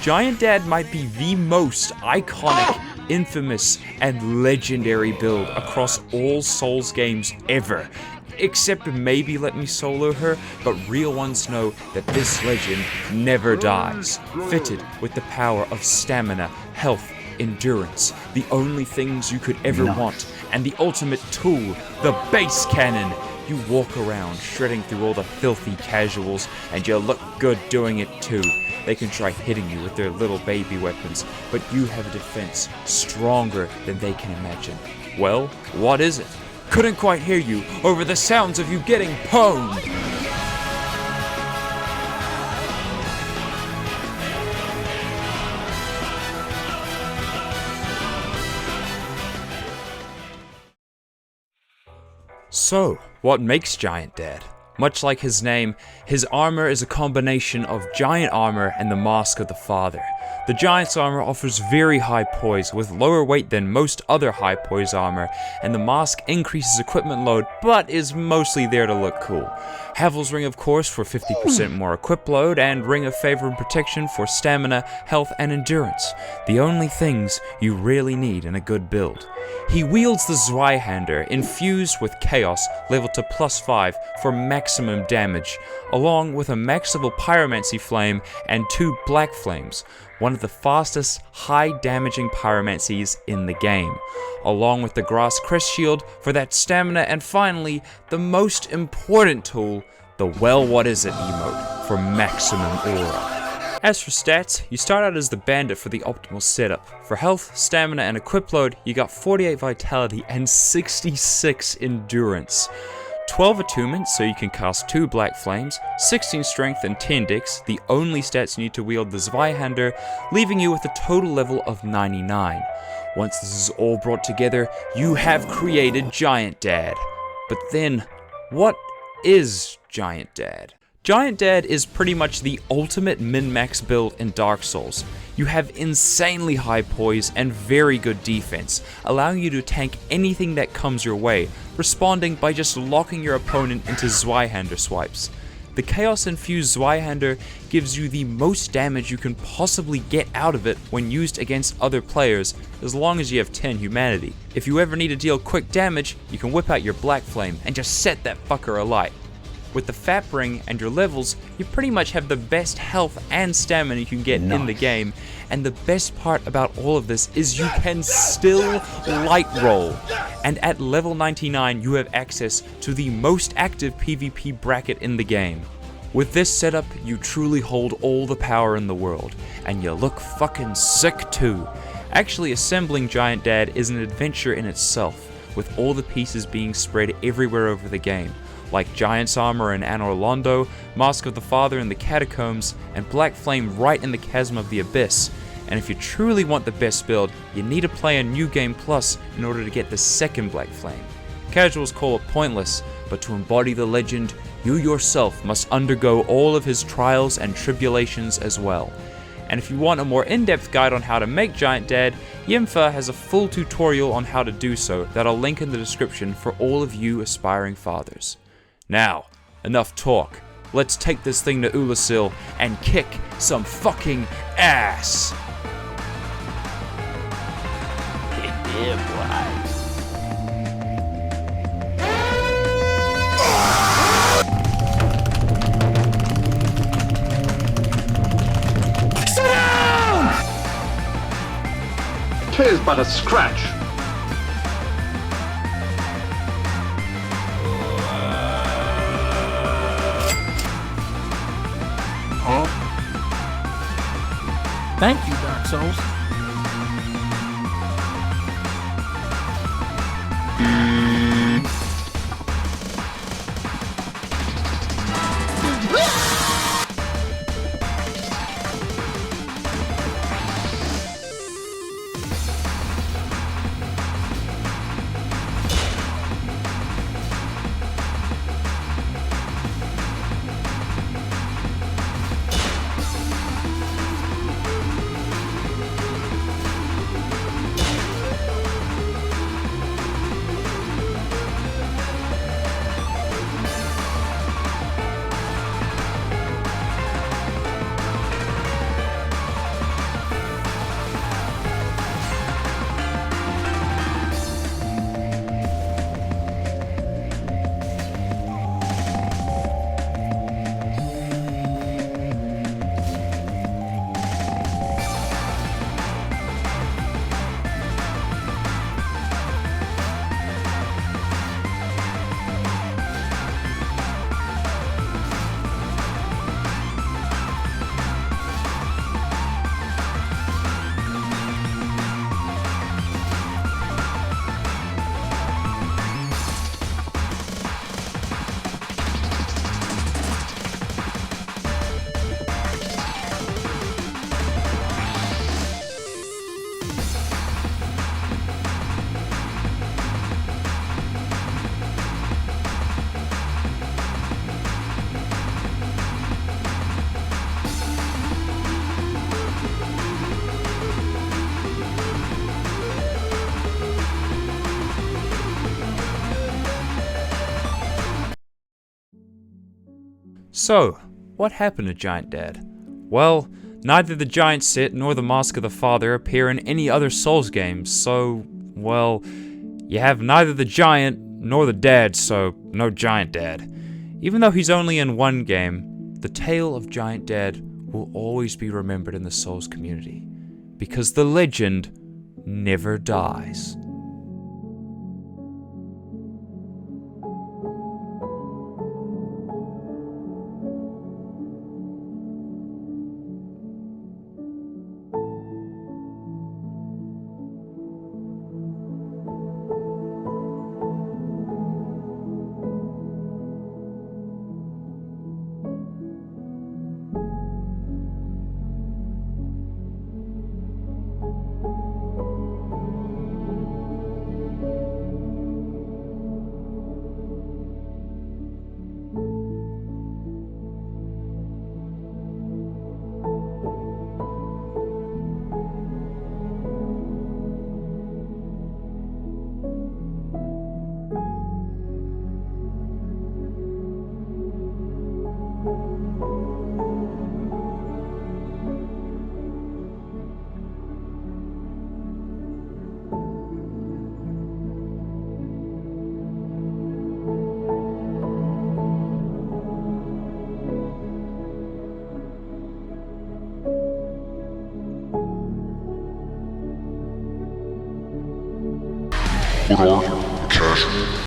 Giantdad might be the most iconic, infamous, and legendary build across all Souls games ever. Except maybe Let Me Solo Her, but real ones know that this legend never dies. Fitted with the power of stamina, health, endurance, the only things you could ever want, and the ultimate tool, the base cannon. You walk around shredding through all the filthy casuals, and you look good doing it too. They can try hitting you with their little baby weapons, but you have a defense stronger than they can imagine. Well, what is it? Couldn't quite hear you over the sounds of you getting pwned. So, what makes Giantdad? Much like his name, his armor is a combination of giant armor and the Mask of the Father. The Giant's armor offers very high poise with lower weight than most other high poise armor, and the Mask increases equipment load but is mostly there to look cool. Havel's Ring, of course, for 50% more equip load, and Ring of Favor and Protection for stamina, health, and endurance. The only things you really need in a good build. He wields the Zweihander, infused with Chaos, leveled to +5 for maximum damage, along with a maxable Pyromancy Flame and 2 Black Flames, one of the fastest, high-damaging Pyromancies in the game, along with the Grass Crest Shield for that stamina, and finally, the most important tool, the Well What Is It emote for maximum aura. As for stats, you start out as the Bandit for the optimal setup. For health, stamina, and equip load, you got 48 vitality and 66 endurance. 12 attunements, so you can cast 2 Black Flames, 16 strength and 10 dex, the only stats you need to wield the Zweihander, leaving you with a total level of 99. Once this is all brought together, you have created Giantdad. But then, what is Giantdad? Giantdad is pretty much the ultimate min-max build in Dark Souls. You have insanely high poise and very good defense, allowing you to tank anything that comes your way, responding by just locking your opponent into Zweihander swipes. The Chaos-infused Zweihander gives you the most damage you can possibly get out of it when used against other players, as long as you have 10 humanity. If you ever need to deal quick damage, you can whip out your Black Flame and just set that fucker alight. With the Fat Ring and your levels, you pretty much have the best health and stamina you can get in the game, and the best part about all of this is you can still light roll, and at level 99 you have access to the most active PvP bracket in the game. With this setup, you truly hold all the power in the world, and you look fucking sick too. Actually, assembling Giantdad is an adventure in itself, with all the pieces being spread everywhere over the game, like Giant's Armor in Anor Londo, Mask of the Father in the Catacombs, and Black Flame right in the Chasm of the Abyss. And if you truly want the best build, you need to play a New Game Plus in order to get the second Black Flame. Casuals call it pointless, but to embody the legend, you yourself must undergo all of his trials and tribulations as well. And if you want a more in-depth guide on how to make Giantdad, Yimfa has a full tutorial on how to do so that I'll link in the description for all of you aspiring fathers. Now, enough talk. Let's take this thing to Ulasil and kick some fucking ass! Yeah, boy. Sit down! 'Tis but a scratch. Thank you, Dark Souls. So, what happened to Giantdad? Well, neither the Giant Sit nor the Mask of the Father appear in any other Souls games, so, well, you have neither the Giant nor the Dad, so no Giantdad. Even though he's only in one game, the tale of Giantdad will always be remembered in the Souls community, because the legend never dies. What are you, Cash?